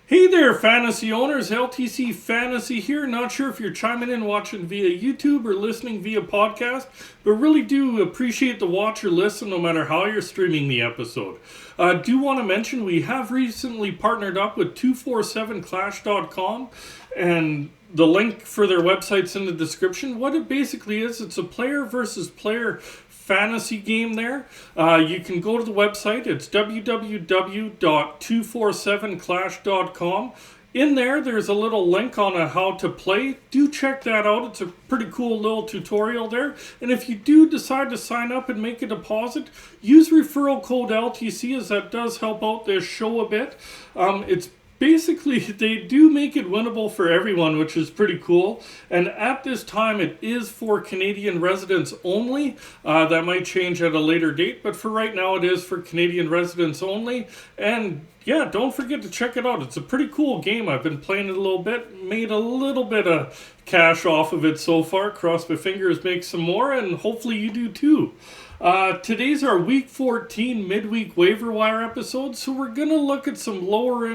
Hey there, fantasy owners. LTC Fantasy here. Not sure if you're chiming in watching via YouTube or listening via podcast, but really do appreciate the watch or listen no matter how you're streaming the episode. Do want to mention we have recently partnered up with 247clash.com, and the link for their website's in the description. What it basically is, it's a player versus player fantasy game there. You can go to the website. It's www.247clash.com. In there, there's a little link on how to play. Do check that out. It's a pretty cool little tutorial there. And if you do decide to sign up and make a deposit, use referral code LTC, as that does help out this show a bit. It's basically, they do make it winnable for everyone, which is pretty cool. And at this time, it is for Canadian residents only. That might change at a later date, but for right now, it is for Canadian residents only. And yeah, don't forget to check it out. It's a pretty cool game. I've been playing it a little bit, made a little bit of cash off of it so far. Cross my fingers, make some more, and hopefully you do too. Today's our Week 14 midweek waiver wire episode, so we're going to look at some lower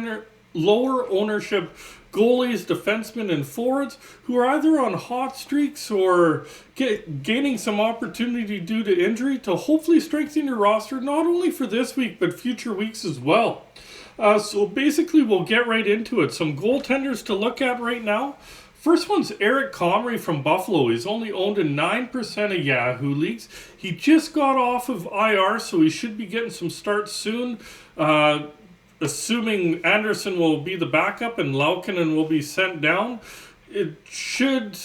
ownership goalies, defensemen, and forwards who are either on hot streaks or gaining some opportunity due to injury to hopefully strengthen your roster, not only for this week, but future weeks as well. So basically, we'll get right into it. Some goaltenders to look at right now. First one's Eric Comrie from Buffalo. He's only owned in 9% of Yahoo leagues. He just got off of IR, so he should be getting some starts soon. Assuming Anderson will be the backup and Laukkanen will be sent down, he should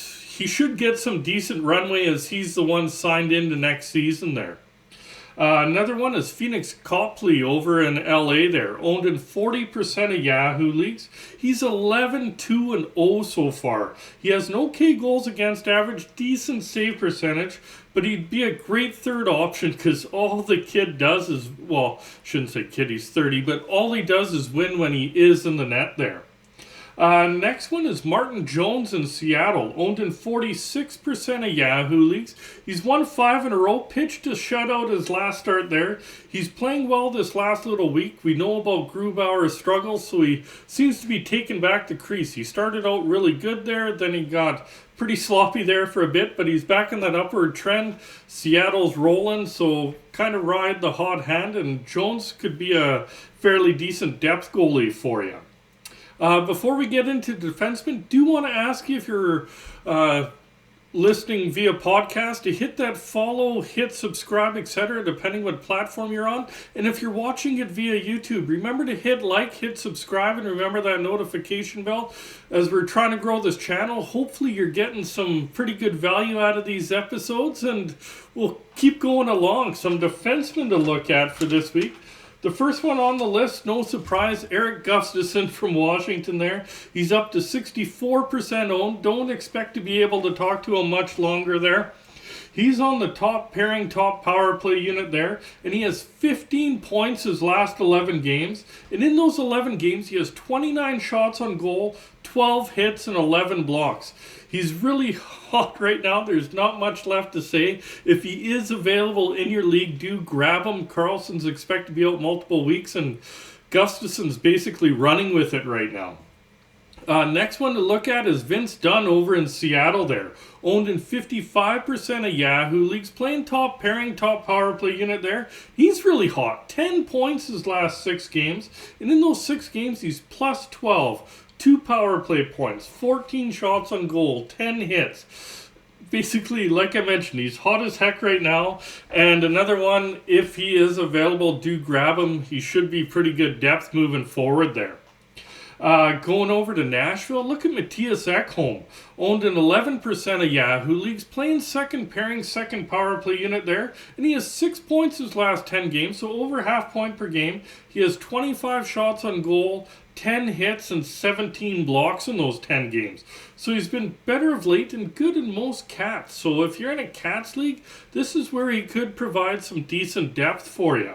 get some decent runway as he's the one signed into next season there. Another one is Phoenix Copley over in LA there, owned in 40% of Yahoo leagues. He's 11-2-0 so far. He has an okay goals against average, decent save percentage, but he'd be a great third option because all the kid does is, well, shouldn't say kid, he's 30, but all he does is win when he is in the net there. Next one is Martin Jones in Seattle, owned in 46% of Yahoo leagues. He's won 5 in a row, pitched a shutout his last start there. He's playing well this last little week. We know about Grubauer's struggles, so he seems to be taking back the crease. He started out really good there, then he got pretty sloppy there for a bit, but he's back in that upward trend. Seattle's rolling, so kind of ride the hot hand, and Jones could be a fairly decent depth goalie for you. Before we get into defensemen, do want to ask you if you're listening via podcast to hit that follow, hit subscribe, etc., depending what platform you're on. And if you're watching it via YouTube, remember to hit like, hit subscribe, and remember that notification bell as we're trying to grow this channel. Hopefully you're getting some pretty good value out of these episodes, and we'll keep going along. Some defensemen to look at for this week. The first one on the list, no surprise, Eric Gustafsson from Washington there. He's up to 64% owned. Don't expect to be able to talk to him much longer there. He's on the top pairing, top power play unit there, and he has 15 points his last 11 games. And in those 11 games, he has 29 shots on goal, 12 hits, and 11 blocks. He's really hot right now. There's not much left to say. If he is available in your league, do grab him. Carlson's expected to be out multiple weeks, and Gustafsson's basically running with it right now. Next one to look at is Vince Dunn over in Seattle there. Owned in 55% of Yahoo leagues, playing top pairing, top power play unit there. He's really hot. 10 points his last 6 games. And in those 6 games, he's plus 12. 2 power play points, 14 shots on goal, 10 hits. Basically, like I mentioned, he's hot as heck right now. And another one, if he is available, do grab him. He should be pretty good depth moving forward there. Going over to Nashville, look at Matthias Ekholm, owned in 11% of Yahoo leagues, playing second pairing, second power play unit there, and he has 6 points his last 10 games, so over half point per game. He has 25 shots on goal, 10 hits, and 17 blocks in those 10 games. So he's been better of late and good in most Cats. So if you're in a Cats league, this is where he could provide some decent depth for you.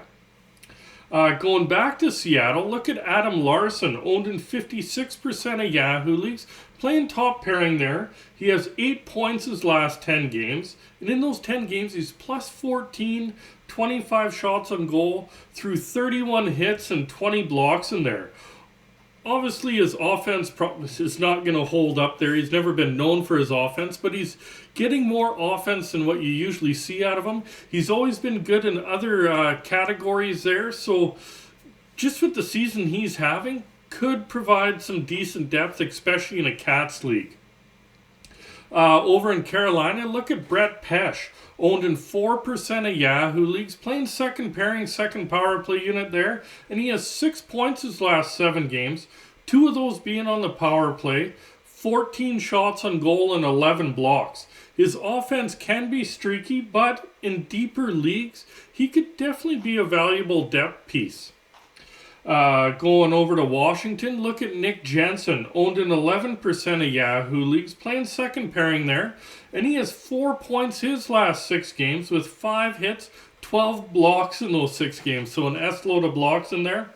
Going back to Seattle, look at Adam Larson, owned in 56% of Yahoo leagues, playing top pairing there. He has 8 points his last 10 games, and in those 10 games, he's plus 14, 25 shots on goal, through 31 hits and 20 blocks in there. Obviously, his offense is not going to hold up there. He's never been known for his offense, but he's getting more offense than what you usually see out of him. He's always been good in other categories there, so just with the season he's having, could provide some decent depth, especially in a Cats league. Over in Carolina, look at Brett Pesce, owned in 4% of Yahoo leagues, playing second pairing, second power play unit there, and he has 6 points his last 7 games, 2 of those being on the power play, 14 shots on goal and 11 blocks. His offense can be streaky, but in deeper leagues, he could definitely be a valuable depth piece. Going over to Washington, look at Nick Jensen, owned in 11% of Yahoo leagues, playing second pairing there, and he has 4 points his last 6 games with 5 hits, 12 blocks in those 6 games, so an S-load of blocks in there.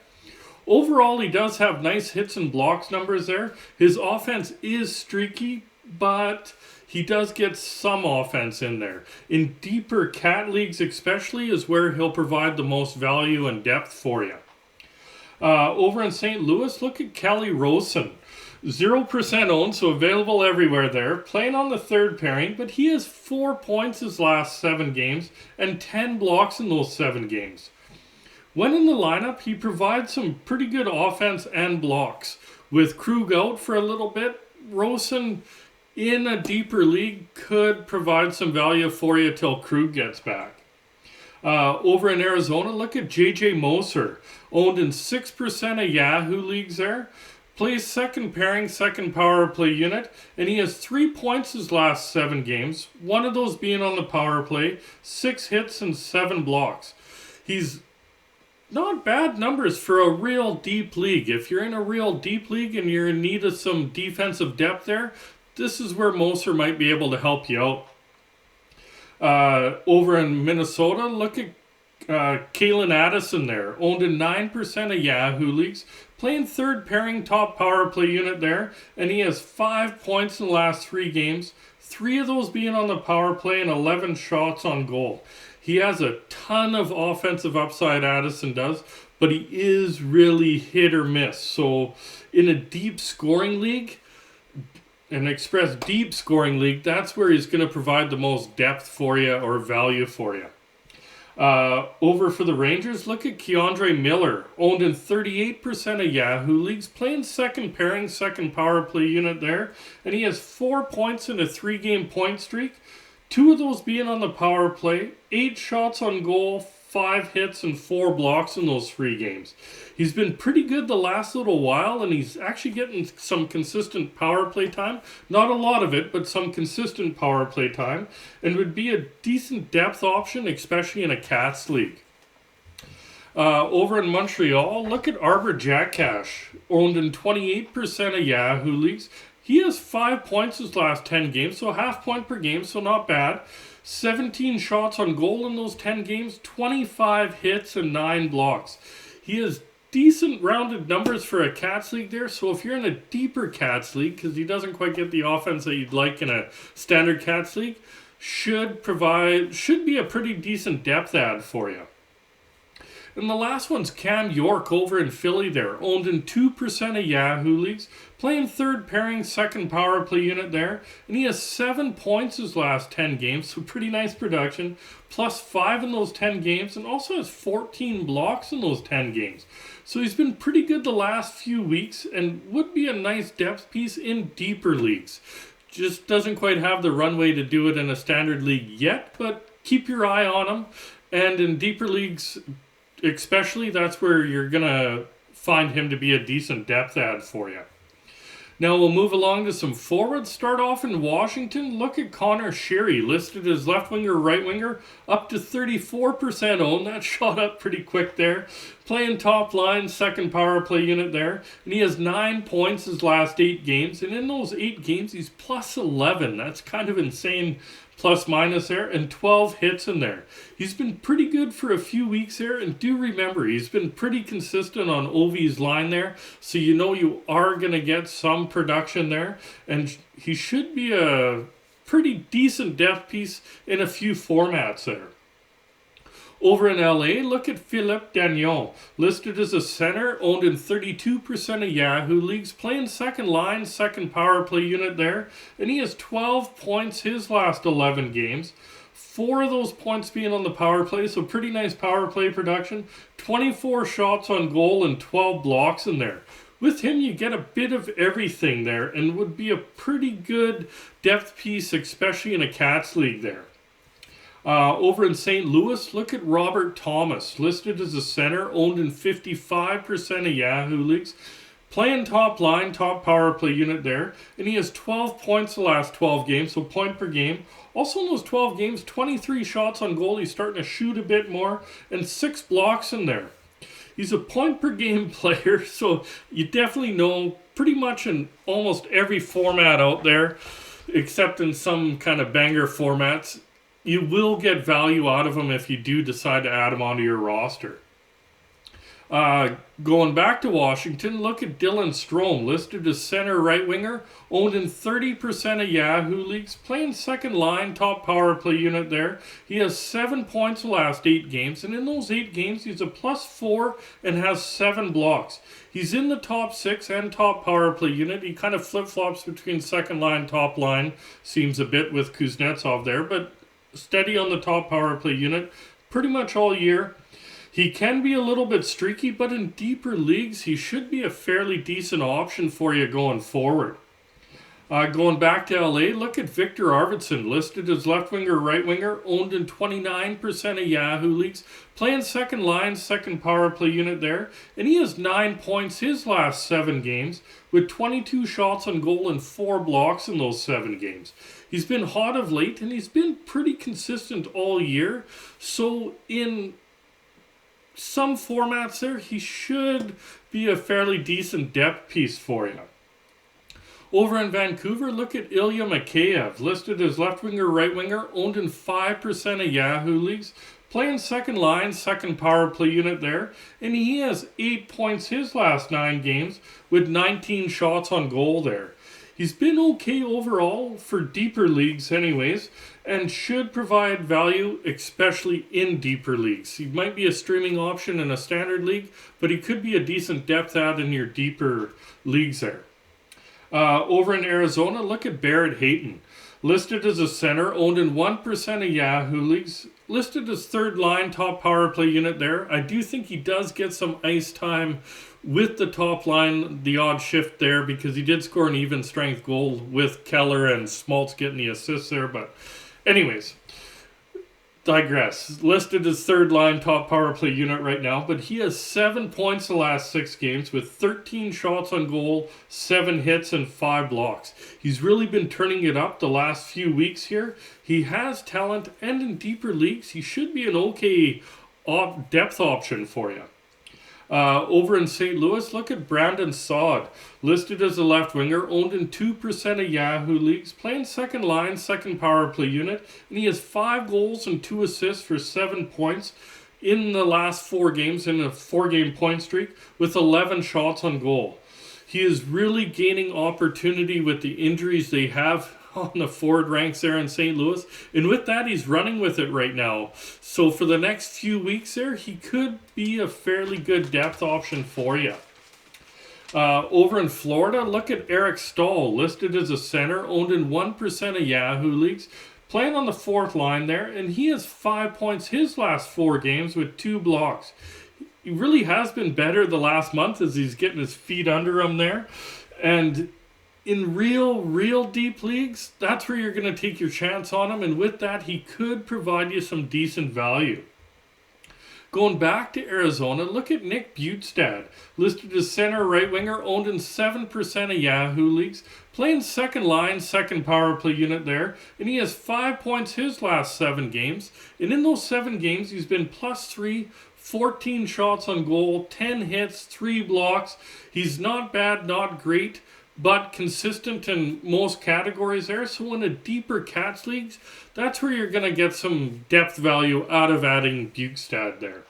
Overall, he does have nice hits and blocks numbers there. His offense is streaky, but he does get some offense in there. In deeper cat leagues especially is where he'll provide the most value and depth for you. Over in St. Louis, look at Kelly Rosen. 0% owned, so available everywhere there. Playing on the third pairing, but he has 4 points his last 7 games and 10 blocks in those 7 games. When in the lineup, he provides some pretty good offense and blocks. With Krug out for a little bit, Rosen in a deeper league could provide some value for you till Krug gets back. Over in Arizona, look at J.J. Moser, owned in 6% of Yahoo leagues there. Plays second pairing, second power play unit, and he has 3 points his last 7 games, 1 of those being on the power play, 6 hits and 7 blocks. He's not bad numbers for a real deep league. If you're in a real deep league and you're in need of some defensive depth there, this is where Moser might be able to help you out. Over in Minnesota, look at Kalen Addison there, owned in 9% of Yahoo leagues, playing third pairing top power play unit there, and he has 5 points in the last 3 games, 3 of those being on the power play and 11 shots on goal. He has a ton of offensive upside, Addison does, but he is really hit or miss. So in a deep scoring league, an express deep scoring league, that's where he's going to provide the most depth for you or value for you. Over for the Rangers, look at Keandre Miller, owned in 38% of Yahoo leagues, playing second pairing, second power play unit there, and he has 4 points in a 3-game point streak, 2 of those being on the power play, 8 shots on goal, 5 hits and 4 blocks in those 3 games. He's been pretty good the last little while, and he's actually getting some consistent power play time. Not a lot of it, but some consistent power play time, and would be a decent depth option, especially in a Cats league. Over in Montreal, look at Arbor Jackash, owned in 28% of Yahoo leagues. He has 5 points his last 10 games, so half point per game, so not bad. 17 shots on goal in those 10 games, 25 hits and 9 blocks. He has decent rounded numbers for a Cats league there, so if you're in a deeper Cats league, because he doesn't quite get the offense that you'd like in a standard Cats league, should be a pretty decent depth add for you. And the last one's Cam York over in Philly there, owned in 2% of Yahoo leagues, playing third pairing, second power play unit there, and he has 7 points his last 10 games, so pretty nice production, plus 5 in those 10 games, and also has 14 blocks in those 10 games. So he's been pretty good the last few weeks, and would be a nice depth piece in deeper leagues. Just doesn't quite have the runway to do it in a standard league yet, but keep your eye on him, and in deeper leagues especially, that's where you're going to find him to be a decent depth add for you. Now we'll move along to some forwards. Start off in Washington. Look at Connor Sheary, listed as left winger, right winger, up to 34% owned. That shot up pretty quick there. Playing top line, second power play unit there. And he has 9 points his last 8 games. And in those 8 games, he's plus 11. That's kind of insane. Plus minus there, and 12 hits in there. He's been pretty good for a few weeks there, and do remember, he's been pretty consistent on Ovi's line there, so you know you are going to get some production there, and he should be a pretty decent depth piece in a few formats there. Over in LA, look at Philippe Dagnon, listed as a center, owned in 32% of Yahoo leagues, playing second line, second power play unit there, and he has 12 points his last 11 games. 4 of those points being on the power play, so pretty nice power play production. 24 shots on goal and 12 blocks in there. With him, you get a bit of everything there and would be a pretty good depth piece, especially in a Cats league there. Over in St. Louis, look at Robert Thomas, listed as a center, owned in 55% of Yahoo leagues, playing top line, top power play unit there, and he has 12 points the last 12 games, so point per game. Also in those 12 games, 23 shots on goal, he's starting to shoot a bit more, and 6 blocks in there. He's a point per game player, so you definitely know pretty much in almost every format out there, except in some kind of banger formats, you will get value out of him if you do decide to add him onto your roster. Going back to Washington, look at Dylan Strome, listed as center right winger, owned in 30% of Yahoo leagues, playing second line, top power play unit there. He has 7 points the last 8 games, and in those 8 games, he's a +4 and has 7 blocks. He's in the top 6 and top power play unit. He kind of flip-flops between second line, top line, seems a bit with Kuznetsov there, but steady on the top power play unit pretty much all year. He can be a little bit streaky, but in deeper leagues, he should be a fairly decent option for you going forward. Going back to LA, look at Victor Arvidsson, listed as left winger, right winger, owned in 29% of Yahoo leagues, playing second line, second power play unit there, and he has 9 points his last 7 games, with 22 shots on goal and 4 blocks in those 7 games. He's been hot of late, and he's been pretty consistent all year, so in some formats there, he should be a fairly decent depth piece for you. Over in Vancouver, look at Ilya Mikheyev, listed as left winger, right winger, owned in 5% of Yahoo leagues, playing second line, second power play unit there, and he has 8 points his last 9 games with 19 shots on goal there. He's been okay overall for deeper leagues anyways, and should provide value, especially in deeper leagues. He might be a streaming option in a standard league, but he could be a decent depth add in your deeper leagues there. Over in Arizona, look at Barrett Hayton, listed as a center, owned in 1% of Yahoo leagues, listed as third line, top power play unit there. I do think he does get some ice time with the top line, the odd shift there, because he did score an even strength goal with Keller and Schmaltz getting the assists there. But anyways, digress. Listed as third line, top power play unit right now, but he has 7 points the last 6 games with 13 shots on goal, 7 hits, and 5 blocks. He's really been turning it up the last few weeks here. He has talent, and in deeper leagues, he should be an okay depth option for you. Over in St. Louis, look at Brandon Saad, listed as a left winger, owned in 2% of Yahoo leagues, playing second line, second power play unit, and he has 5 goals and 2 assists for 7 points in the last 4 games in a 4-game point streak with 11 shots on goal. He is really gaining opportunity with the injuries they have on the forward ranks there in St. Louis, and with that, he's running with it right now. So for the next few weeks there, he could be a fairly good depth option for you. Over in Florida, look at Eric Stahl, listed as a center, owned in 1% of Yahoo leagues, playing on the 4th line there, and he has 5 points his last 4 games with 2 blocks. He really has been better the last month as he's getting his feet under him there, and in real deep leagues, that's where you're going to take your chance on him, and with that, he could provide you some decent value. Going back to Arizona, look at Nick Bjugstad, listed as center right winger, owned in 7% of Yahoo leagues, playing second line, second power play unit there, and he has 5 points his last 7 games, and in those 7 games, he's been +3, 14 shots on goal, 10 hits, 3 blocks. He's not bad, not great, but consistent in most categories there. So in a deeper Cats leagues, that's where you're going to get some depth value out of adding Bjugstad there.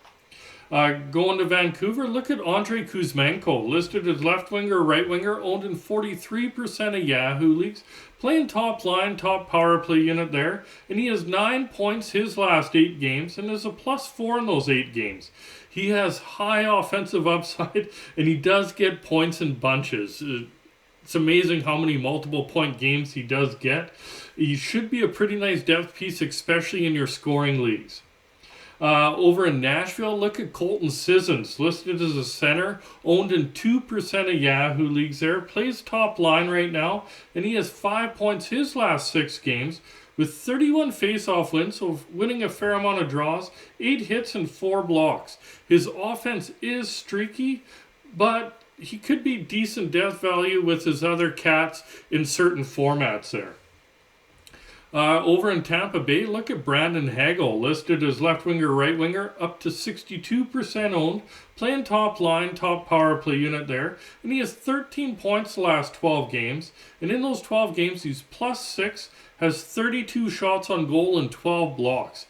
Going to Vancouver, look at Andrei Kuzmenko, listed as left winger, right winger, owned in 43% of Yahoo leagues, playing top line, top power play unit there, and he has 9 points his last 8 games and is a +4 in those 8 games. He has high offensive upside, and he does get points in bunches. It's amazing how many multiple point games he does get. He should be a pretty nice depth piece, especially in your scoring leagues. Over in Nashville, look at Colton Sissons, listed as a center, owned in 2% of Yahoo leagues there, plays top line right now, and he has 5 points his last 6 games, with 31 face-off wins, so winning a fair amount of draws, 8 hits and 4 blocks. His offense is streaky, but he could be decent depth value with his other cats in certain formats there. Over in Tampa Bay, look at Brandon Hagel, listed as left winger, right winger, up to 62% owned, playing top line, top power play unit there, and he has 13 points the last 12 games, and in those 12 games he's +6, has 32 shots on goal and 12 blocks.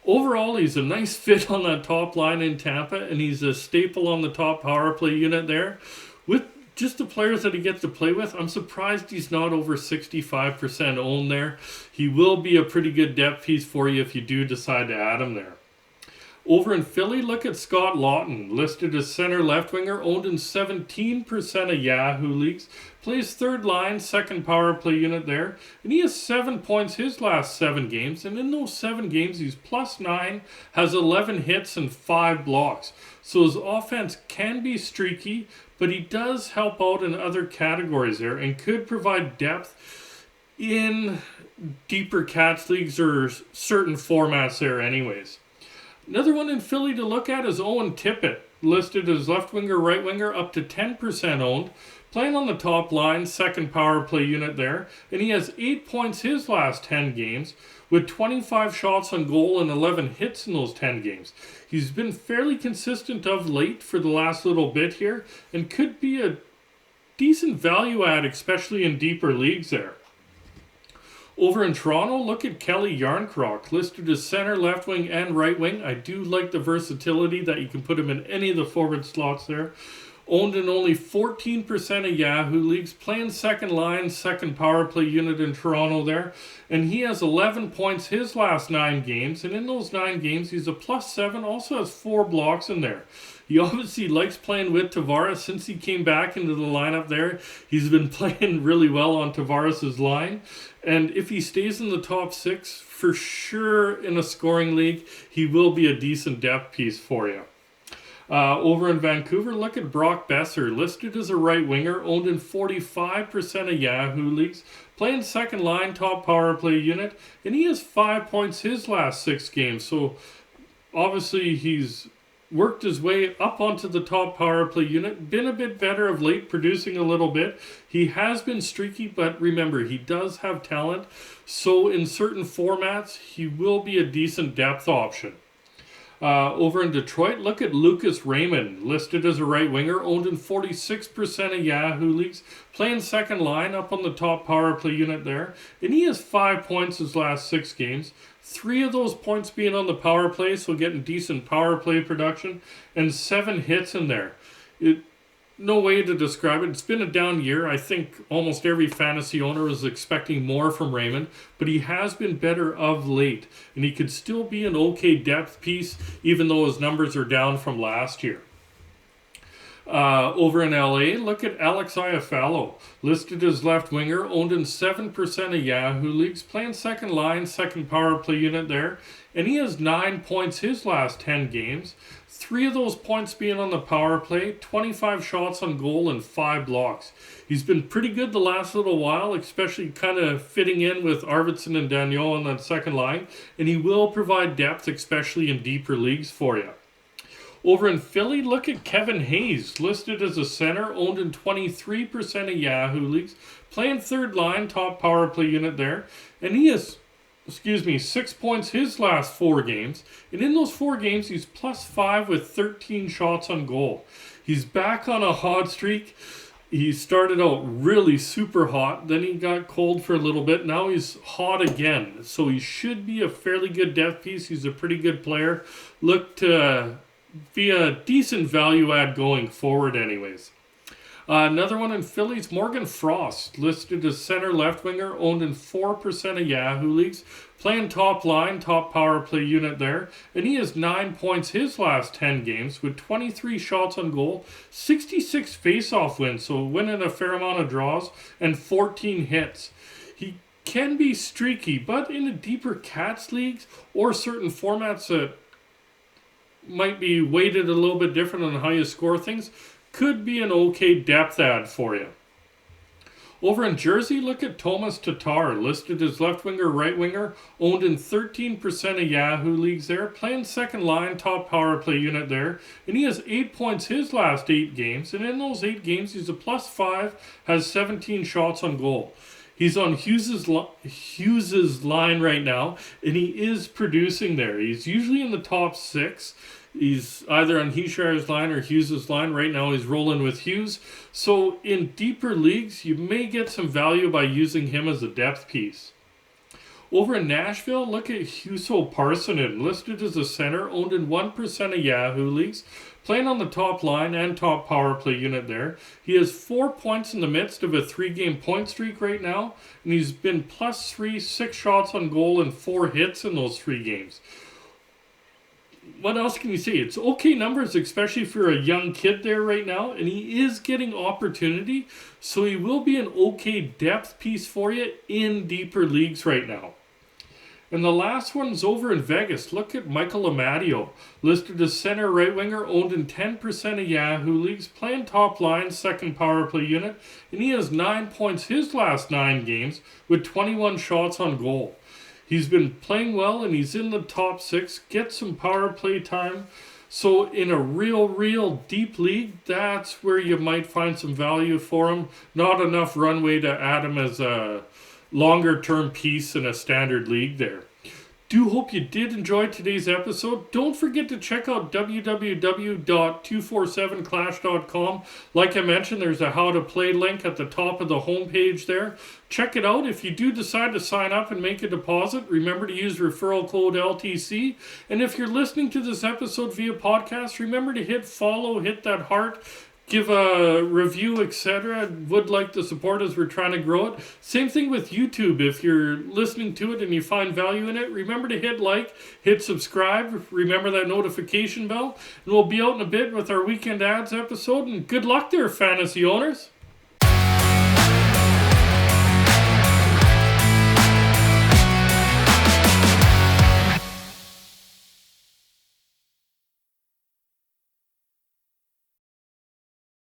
Overall, he's a nice fit on that top line in Tampa, and he's a staple on the top power play unit there. With just the players that he gets to play with, I'm surprised he's not over 65% owned there. He will be a pretty good depth piece for you if you do decide to add him there. Over in Philly, look at Scott Lawton, listed as center left winger, owned in 17% of Yahoo leagues, plays third line, second power play unit there, and he has 7 points his last 7 games, and in those 7 games he's +9, has 11 hits and 5 blocks. So his offense can be streaky, but he does help out in other categories there and could provide depth in deeper Cats leagues or certain formats there anyways. Another one in Philly to look at is Owen Tippett, listed as left winger, right winger, up to 10% owned, playing on the top line, second power play unit there, and he has 8 points his last 10 games, with 25 shots on goal and 11 hits in those 10 games. He's been fairly consistent of late for the last little bit here, and could be a decent value add, especially in deeper leagues there. Over in Toronto, look at Kelly Yarncroc, listed as center, left wing, and right wing. I do like the versatility that you can put him in any of the forward slots there. Owned in only 14% of Yahoo leagues, playing second line, second power play unit in Toronto there. And he has 11 points his last 9 games. And in those 9 games, he's a +7, also has 4 blocks in there. He obviously likes playing with Tavares since he came back into the lineup there. He's been playing really well on Tavares' line. And if he stays in the top 6, for sure in a scoring league, he will be a decent depth piece for you. Over in Vancouver, look at Brock Besser, listed as a right winger, owned in 45% of Yahoo leagues, playing second line, top power play unit, and he has 5 points his last 6 games. So obviously he's worked his way up onto the top power play unit, been a bit better of late, producing a little bit. He has been streaky, but remember, he does have talent, so in certain formats, he will be a decent depth option. Over in Detroit, look at Lucas Raymond, listed as a right winger, owned in 46% of Yahoo leagues, playing second line up on the top power play unit there, and he has 5 points his last 6 games, 3 of those points being on the power play, so getting decent power play production, and 7 hits in there. No way to describe it. It's been a down year. I think almost every fantasy owner was expecting more from Raymond, but he has been better of late, and he could still be an okay depth piece, even though his numbers are down from last year. Over in LA, look at Alex Iafallo, listed as left winger, owned in 7% of Yahoo leagues, playing second line, second power play unit there, and he has 9 points his last 10 games, 3 of those points being on the power play, 25 shots on goal, and 5 blocks. He's been pretty good the last little while, especially kind of fitting in with Arvidsson and Daniel on that second line, and he will provide depth, especially in deeper leagues for you. Over in Philly, look at Kevin Hayes, listed as a center, owned in 23% of Yahoo leagues, playing third line, top power play unit there, and he has 6 points his last 4 games, and in those 4 games he's +5 with 13 shots on goal. He's back on a hot streak. He started out really super hot, then he got cold for a little bit, now he's hot again, so he should be a fairly good depth piece. He's a pretty good player. Look to be a decent value add going forward anyways. Another one in Phillies, Morgan Frost, listed as center left winger, owned in 4% of Yahoo leagues, playing top line, top power play unit there, and he has 9 points his last 10 games with 23 shots on goal, 66 face-off wins, so winning a fair amount of draws, and 14 hits. He can be streaky, but in the deeper Cats leagues or certain formats that might be weighted a little bit different on how you score things, could be an okay depth add for you. Over in Jersey, look at Thomas Tatar, listed as left winger, right winger, owned in 13% of Yahoo leagues there, playing second line, top power play unit there, and he has 8 points his last 8 games, and in those 8 games he's a +5, has 17 shots on goal. He's on Hughes's line right now, and he is producing there. He's usually in the top 6. He's either on Heishire's line or Hughes's line. Right now he's rolling with Hughes. So in deeper leagues, you may get some value by using him as a depth piece. Over in Nashville, look at Huso Parsonen, listed as a center, owned in 1% of Yahoo leagues, playing on the top line and top power play unit there. He has 4 points in the midst of a 3-game point streak right now, and he's been +3, 6 shots on goal, and 4 hits in those 3 games. What else can you say? It's okay numbers, especially if you're a young kid there right now, and he is getting opportunity, so he will be an okay depth piece for you in deeper leagues right now. And the last one's over in Vegas. Look at Michael Amadio, listed as center right winger, owned in 10% of Yahoo leagues, playing top line, second power play unit, and he has 9 points his last 9 games with 21 shots on goal. He's been playing well, and he's in the top 6, gets some power play time. So in a real deep league, that's where you might find some value for him. Not enough runway to add him as a longer-term piece in a standard league there. Do hope you did enjoy today's episode. Don't forget to check out www.247clash.com. Like I mentioned, there's a how to play link at the top of the homepage there. Check it out. If you do decide to sign up and make a deposit, remember to use referral code LTC. And if you're listening to this episode via podcast, remember to hit follow, hit that heart, give a review, etc. Would like the support as we're trying to grow it. Same thing with YouTube. If you're listening to it and you find value in it, remember to hit like, hit subscribe, remember that notification bell, and we'll be out in a bit with our weekend ads episode. And good luck there, fantasy owners.